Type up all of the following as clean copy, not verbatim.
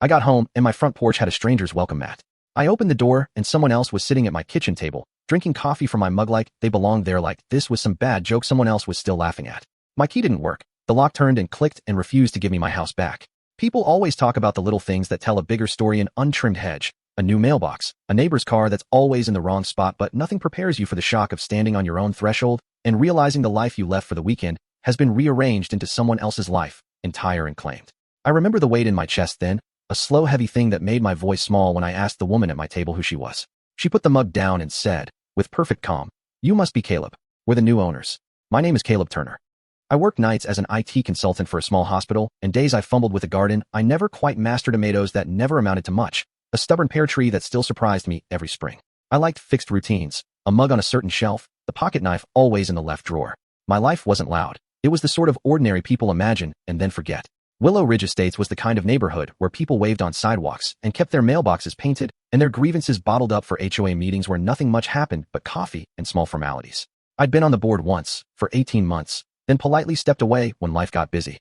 I got home, and my front porch had a stranger's welcome mat. I opened the door, and someone else was sitting at my kitchen table, drinking coffee from my mug like they belonged there, like this was some bad joke someone else was still laughing at. My key didn't work. The lock turned and clicked and refused to give me my house back. People always talk about the little things that tell a bigger story: an untrimmed hedge, a new mailbox, a neighbor's car that's always in the wrong spot, but nothing prepares you for the shock of standing on your own threshold and realizing the life you left for the weekend has been rearranged into someone else's life, entire and claimed. I remember the weight in my chest then, a slow, heavy thing that made my voice small when I asked the woman at my table who she was. She put the mug down and said, with perfect calm, "You must be Caleb. We're the new owners. My name is Caleb Turner. I worked nights as an IT consultant for a small hospital, and days I fumbled with a garden. I never quite mastered tomatoes that never amounted to much, a stubborn pear tree that still surprised me every spring. I liked fixed routines, a mug on a certain shelf, the pocket knife always in the left drawer. My life wasn't loud. It was the sort of ordinary people imagine and then forget. Willow Ridge Estates was the kind of neighborhood where people waved on sidewalks and kept their mailboxes painted and their grievances bottled up for HOA meetings where nothing much happened but coffee and small formalities. I'd been on the board once, for 18 months, then politely stepped away when life got busy.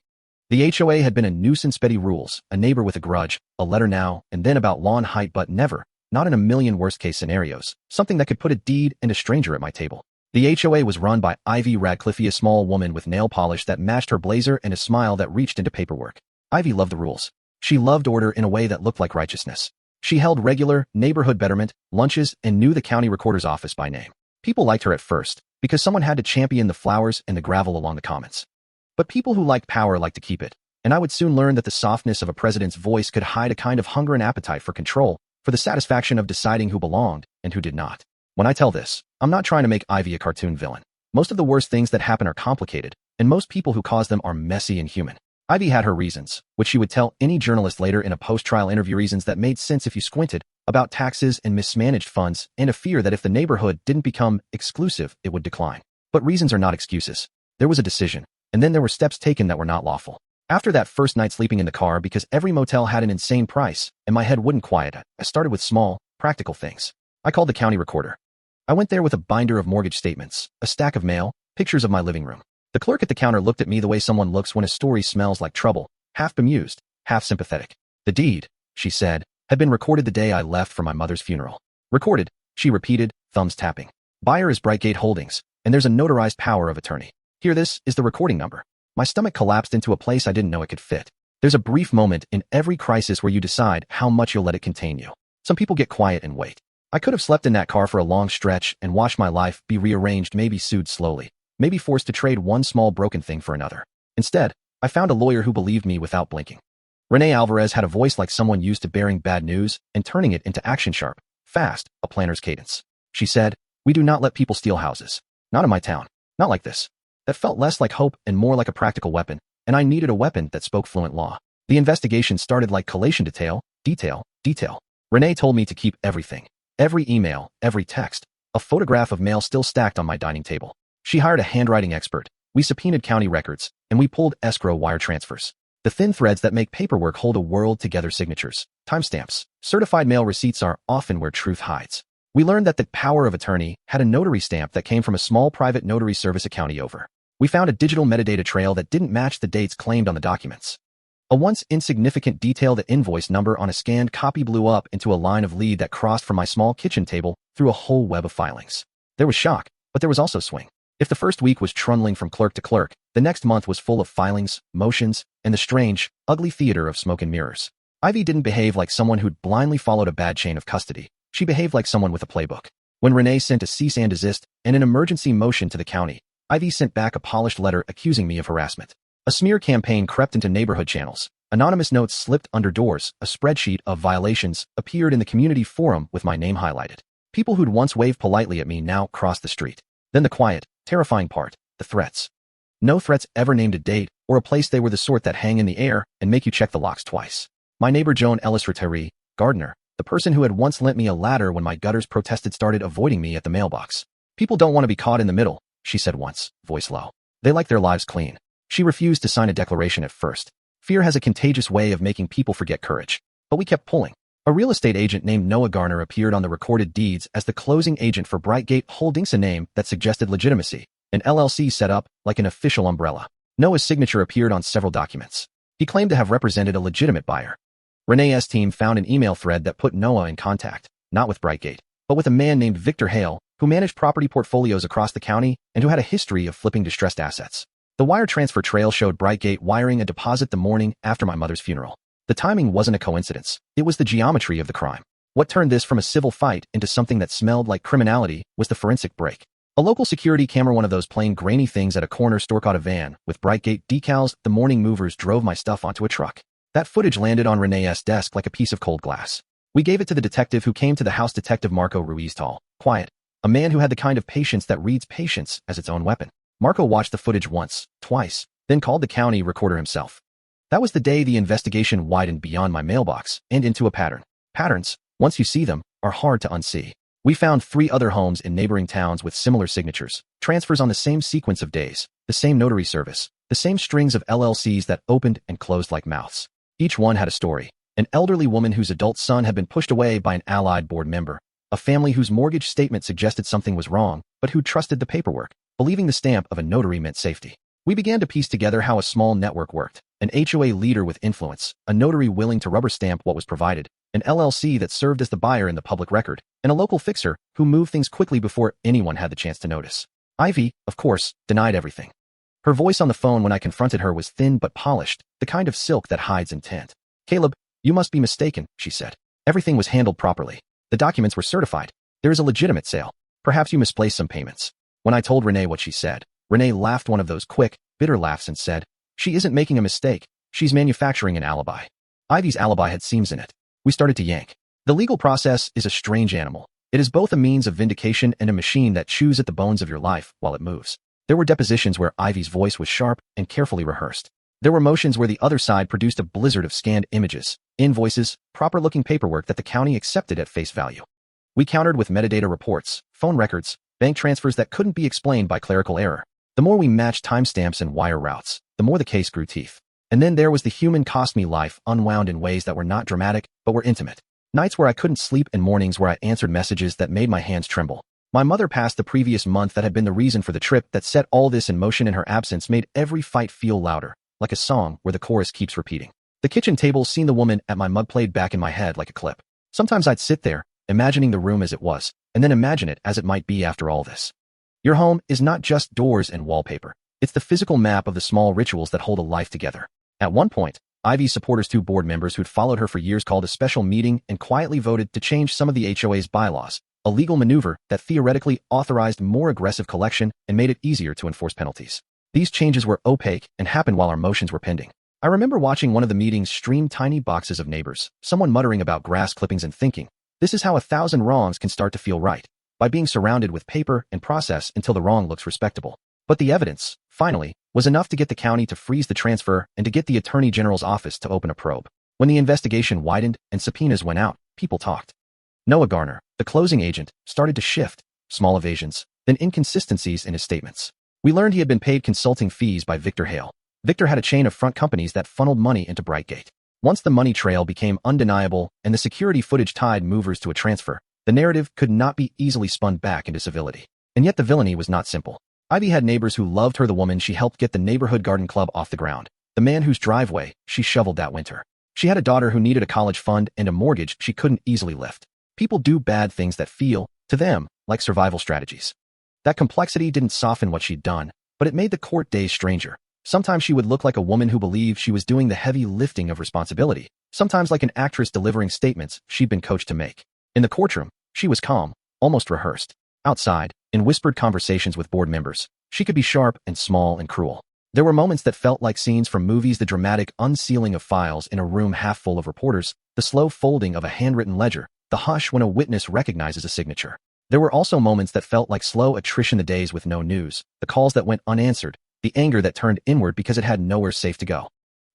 The HOA had been a nuisance. Petty rules, a neighbor with a grudge, a letter now and then about lawn height, but never, not in a million worst-case scenarios, something that could put a deed and a stranger at my table. The HOA was run by Ivy Radcliffe, a small woman with nail polish that matched her blazer and a smile that reached into paperwork. Ivy loved the rules. She loved order in a way that looked like righteousness. She held regular, neighborhood betterment lunches and knew the county recorder's office by name. People liked her at first, because someone had to champion the flowers and the gravel along the commons. But people who liked power liked to keep it, and I would soon learn that the softness of a president's voice could hide a kind of hunger and appetite for control, for the satisfaction of deciding who belonged and who did not. When I tell this, I'm not trying to make Ivy a cartoon villain. Most of the worst things that happen are complicated, and most people who cause them are messy and human. Ivy had her reasons, which she would tell any journalist later in a post-trial interview, reasons that made sense if you squinted, about taxes and mismanaged funds, and a fear that if the neighborhood didn't become exclusive, it would decline. But reasons are not excuses. There was a decision, and then there were steps taken that were not lawful. After that first night sleeping in the car because every motel had an insane price, and my head wouldn't quiet, I started with small, practical things. I called the county recorder. I went there with a binder of mortgage statements, a stack of mail, pictures of my living room. The clerk at the counter looked at me the way someone looks when a story smells like trouble, half bemused, half sympathetic. The deed, she said, had been recorded the day I left for my mother's funeral. Recorded, she repeated, thumbs tapping. Buyer is Brightgate Holdings, and there's a notarized power of attorney. Here, this is the recording number. My stomach collapsed into a place I didn't know it could fit. There's a brief moment in every crisis where you decide how much you'll let it contain you. Some people get quiet and wait. I could have slept in that car for a long stretch and watched my life be rearranged, maybe sued slowly, maybe forced to trade one small broken thing for another. Instead, I found a lawyer who believed me without blinking. Renee Alvarez had a voice like someone used to bearing bad news and turning it into action, sharp, fast, a planner's cadence. She said, "We do not let people steal houses. Not in my town. Not like this." That felt less like hope and more like a practical weapon, and I needed a weapon that spoke fluent law. The investigation started like collation: detail, detail, detail. Renee told me to keep everything. Every email, every text, a photograph of mail still stacked on my dining table. She hired a handwriting expert. We subpoenaed county records, and we pulled escrow wire transfers. The thin threads that make paperwork hold a world together: signatures, timestamps, certified mail receipts are often where truth hides. We learned that the power of attorney had a notary stamp that came from a small private notary service a county over. We found a digital metadata trail that didn't match the dates claimed on the documents. A once insignificant detail, the invoice number on a scanned copy, blew up into a line of lead that crossed from my small kitchen table through a whole web of filings. There was shock, but there was also swing. If the first week was trundling from clerk to clerk, the next month was full of filings, motions, and the strange, ugly theater of smoke and mirrors. Ivy didn't behave like someone who'd blindly followed a bad chain of custody. She behaved like someone with a playbook. When Renee sent a cease and desist and an emergency motion to the county, Ivy sent back a polished letter accusing me of harassment. A smear campaign crept into neighborhood channels. Anonymous notes slipped under doors. A spreadsheet of violations appeared in the community forum with my name highlighted. People who'd once waved politely at me now crossed the street. Then the quiet, terrifying part, the threats. No threats ever named a date or a place. They were the sort that hang in the air and make you check the locks twice. My neighbor Joan Ellis, retiree, gardener, the person who had once lent me a ladder when my gutters protested, started avoiding me at the mailbox. People don't want to be caught in the middle, she said once, voice low. They like their lives clean. She refused to sign a declaration at first. Fear has a contagious way of making people forget courage. But we kept pulling. A real estate agent named Noah Garner appeared on the recorded deeds as the closing agent for Brightgate Holdings, a name that suggested legitimacy. An LLC set up like an official umbrella. Noah's signature appeared on several documents. He claimed to have represented a legitimate buyer. Renee's team found an email thread that put Noah in contact, not with Brightgate, but with a man named Victor Hale, who managed property portfolios across the county and who had a history of flipping distressed assets. The wire transfer trail showed Brightgate wiring a deposit the morning after my mother's funeral. The timing wasn't a coincidence. It was the geometry of the crime. What turned this from a civil fight into something that smelled like criminality was the forensic break. A local security camera, one of those plain grainy things at a corner store, caught a van with Brightgate decals. The morning movers drove my stuff onto a truck. That footage landed on Renee's desk like a piece of cold glass. We gave it to the detective who came to the house, Detective Marco Ruiz, tall, quiet, a man who had the kind of patience that reads patience as its own weapon. Marco watched the footage once, twice, then called the county recorder himself. That was the day the investigation widened beyond my mailbox and into a pattern. Patterns, once you see them, are hard to unsee. We found 3 other homes in neighboring towns with similar signatures, transfers on the same sequence of days, the same notary service, the same strings of LLCs that opened and closed like mouths. Each one had a story. An elderly woman whose adult son had been pushed away by an allied board member. A family whose mortgage statement suggested something was wrong, but who trusted the paperwork, believing the stamp of a notary meant safety. We began to piece together how a small network worked. An HOA leader with influence, a notary willing to rubber stamp what was provided, an LLC that served as the buyer in the public record, and a local fixer who moved things quickly before anyone had the chance to notice. Ivy, of course, denied everything. Her voice on the phone when I confronted her was thin but polished, the kind of silk that hides intent. "Caleb, you must be mistaken," she said. "Everything was handled properly. The documents were certified. There is a legitimate sale. Perhaps you misplaced some payments." When I told Renee what she said, Renee laughed one of those quick, bitter laughs and said, "She isn't making a mistake. She's manufacturing an alibi." Ivy's alibi had seams in it. We started to yank. The legal process is a strange animal. It is both a means of vindication and a machine that chews at the bones of your life while it moves. There were depositions where Ivy's voice was sharp and carefully rehearsed. There were motions where the other side produced a blizzard of scanned images, invoices, proper-looking paperwork that the county accepted at face value. We countered with metadata reports, phone records, bank transfers that couldn't be explained by clerical error. The more we matched timestamps and wire routes, the more the case grew teeth. And then there was the human cost me life unwound in ways that were not dramatic, but were intimate. Nights where I couldn't sleep and mornings where I answered messages that made my hands tremble. My mother passed the previous month. That had been the reason for the trip that set all this in motion, and her absence made every fight feel louder, like a song where the chorus keeps repeating. The kitchen table seen the woman at my mug played back in my head like a clip. Sometimes I'd sit there, imagining the room as it was, and then imagine it as it might be after all this. Your home is not just doors and wallpaper. It's the physical map of the small rituals that hold a life together. At one point, Ivy's supporters, 2 board members who'd followed her for years, called a special meeting and quietly voted to change some of the HOA's bylaws, a legal maneuver that theoretically authorized more aggressive collection and made it easier to enforce penalties. These changes were opaque and happened while our motions were pending. I remember watching one of the meetings stream tiny boxes of neighbors, someone muttering about grass clippings and thinking, this is how 1,000 wrongs can start to feel right, by being surrounded with paper and process until the wrong looks respectable. But the evidence, finally, was enough to get the county to freeze the transfer and to get the Attorney General's office to open a probe. When the investigation widened and subpoenas went out, people talked. Noah Garner, the closing agent, started to shift, small evasions, then inconsistencies in his statements. We learned he had been paid consulting fees by Victor Hale. Victor had a chain of front companies that funneled money into Brightgate. Once the money trail became undeniable and the security footage tied movers to a transfer, the narrative could not be easily spun back into civility. And yet the villainy was not simple. Ivy had neighbors who loved her, the woman she helped get the neighborhood garden club off the ground, the man whose driveway she shoveled that winter. She had a daughter who needed a college fund and a mortgage she couldn't easily lift. People do bad things that feel, to them, like survival strategies. That complexity didn't soften what she'd done, but it made the court days stranger. Sometimes she would look like a woman who believed she was doing the heavy lifting of responsibility, sometimes like an actress delivering statements she'd been coached to make. In the courtroom, she was calm, almost rehearsed. Outside, in whispered conversations with board members, she could be sharp and small and cruel. There were moments that felt like scenes from movies, the dramatic unsealing of files in a room half full of reporters, the slow folding of a handwritten ledger, the hush when a witness recognizes a signature. There were also moments that felt like slow attrition, the days with no news, the calls that went unanswered, the anger that turned inward because it had nowhere safe to go.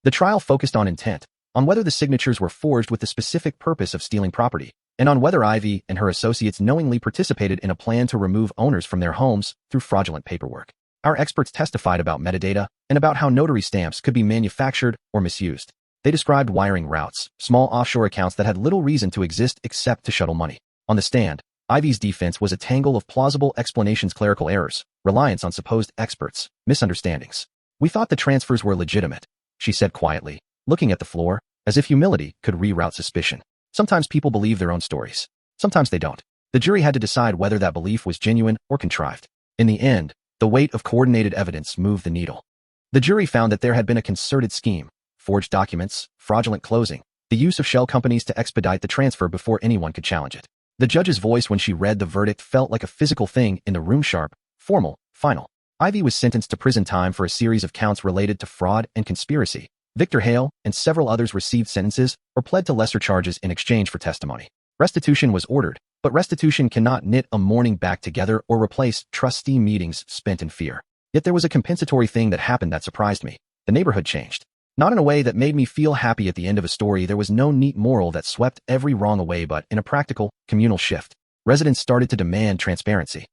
The trial focused on intent, on whether the signatures were forged with the specific purpose of stealing property, and on whether Ivy and her associates knowingly participated in a plan to remove owners from their homes through fraudulent paperwork. Our experts testified about metadata and about how notary stamps could be manufactured or misused. They described wiring routes, small offshore accounts that had little reason to exist except to shuttle money. On the stand, Ivy's defense was a tangle of plausible explanations, clerical errors, reliance on supposed experts, misunderstandings. "We thought the transfers were legitimate," she said quietly, looking at the floor, as if humility could reroute suspicion. Sometimes people believe their own stories. Sometimes they don't. The jury had to decide whether that belief was genuine or contrived. In the end, the weight of coordinated evidence moved the needle. The jury found that there had been a concerted scheme, forged documents, fraudulent closing, the use of shell companies to expedite the transfer before anyone could challenge it. The judge's voice when she read the verdict felt like a physical thing in the room, sharp, formal, final. Ivy was sentenced to prison time for a series of counts related to fraud and conspiracy. Victor Hale and several others received sentences or pled to lesser charges in exchange for testimony. Restitution was ordered, but restitution cannot knit a mourning back together or replace trustee meetings spent in fear. Yet there was a compensatory thing that happened that surprised me. The neighborhood changed. Not in a way that made me feel happy at the end of a story. There was no neat moral that swept every wrong away, but in a practical, communal shift. Residents started to demand transparency.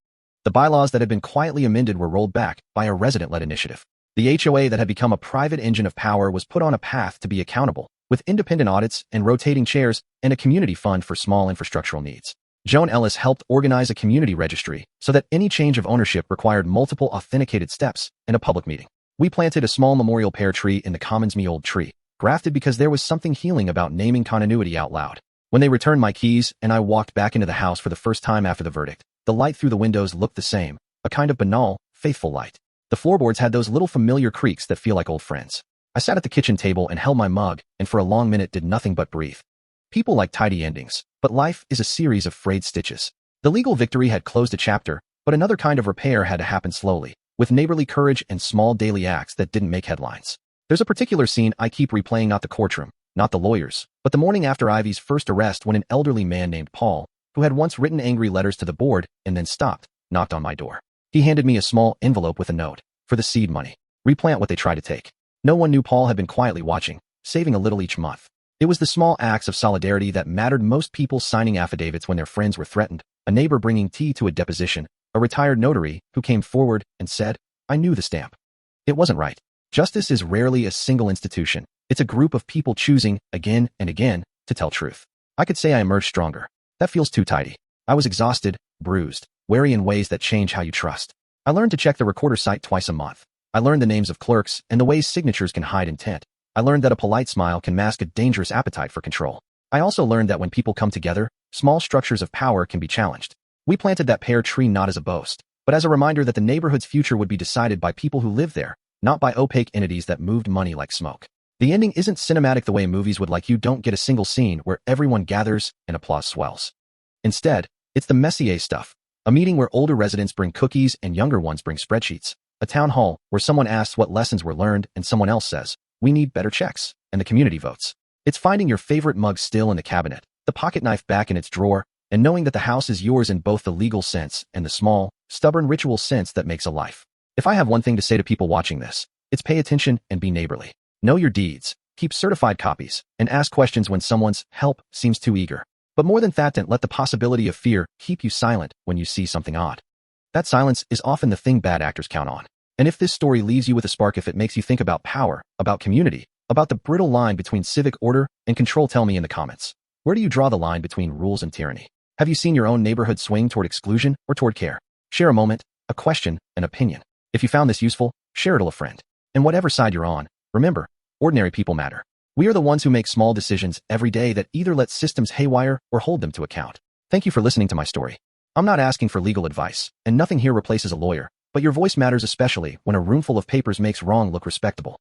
The bylaws that had been quietly amended were rolled back by a resident-led initiative. The HOA that had become a private engine of power was put on a path to be accountable, with independent audits and rotating chairs and a community fund for small infrastructural needs. Joan Ellis helped organize a community registry so that any change of ownership required multiple authenticated steps and a public meeting. We planted a small memorial pear tree in the commons, me old tree, grafted because there was something healing about naming continuity out loud. When they returned my keys and I walked back into the house for the first time after the verdict, the light through the windows looked the same, a kind of banal, faithful light. The floorboards had those little familiar creaks that feel like old friends. I sat at the kitchen table and held my mug, and for a long minute did nothing but breathe. People like tidy endings, but life is a series of frayed stitches. The legal victory had closed a chapter, but another kind of repair had to happen slowly, with neighborly courage and small daily acts that didn't make headlines. There's a particular scene I keep replaying, not the courtroom, not the lawyers, but the morning after Ivy's first arrest, when an elderly man named Paul, who had once written angry letters to the board and then stopped, knocked on my door. He handed me a small envelope with a note. For the seed money. Replant what they try to take. No one knew Paul had been quietly watching, saving a little each month. It was the small acts of solidarity that mattered most. People signing affidavits when their friends were threatened, a neighbor bringing tea to a deposition, a retired notary who came forward and said, "I knew the stamp." It wasn't right. Justice is rarely a single institution. It's a group of people choosing, again and again, to tell truth. I could say I emerged stronger. That feels too tidy. I was exhausted, bruised, wary in ways that change how you trust. I learned to check the recorder site twice a month. I learned the names of clerks and the ways signatures can hide intent. I learned that a polite smile can mask a dangerous appetite for control. I also learned that when people come together, small structures of power can be challenged. We planted that pear tree not as a boast, but as a reminder that the neighborhood's future would be decided by people who live there, not by opaque entities that moved money like smoke. The ending isn't cinematic the way movies would like. You don't get a single scene where everyone gathers and applause swells. Instead, it's the Messier stuff. A meeting where older residents bring cookies and younger ones bring spreadsheets. A town hall where someone asks what lessons were learned and someone else says, "We need better checks," and the community votes. It's finding your favorite mug still in the cabinet, the pocket knife back in its drawer, and knowing that the house is yours in both the legal sense and the small, stubborn ritual sense that makes a life. If I have one thing to say to people watching this, it's pay attention and be neighborly. Know your deeds, keep certified copies, and ask questions when someone's help seems too eager. But more than that, don't let the possibility of fear keep you silent when you see something odd. That silence is often the thing bad actors count on. And if this story leaves you with a spark, if it makes you think about power, about community, about the brittle line between civic order and control, tell me in the comments. Where do you draw the line between rules and tyranny? Have you seen your own neighborhood swing toward exclusion or toward care? Share a moment, a question, an opinion. If you found this useful, share it with a friend. And whatever side you're on, remember, ordinary people matter. We are the ones who make small decisions every day that either let systems haywire or hold them to account. Thank you for listening to my story. I'm not asking for legal advice, and nothing here replaces a lawyer, but your voice matters, especially when a room full of papers makes wrong look respectable.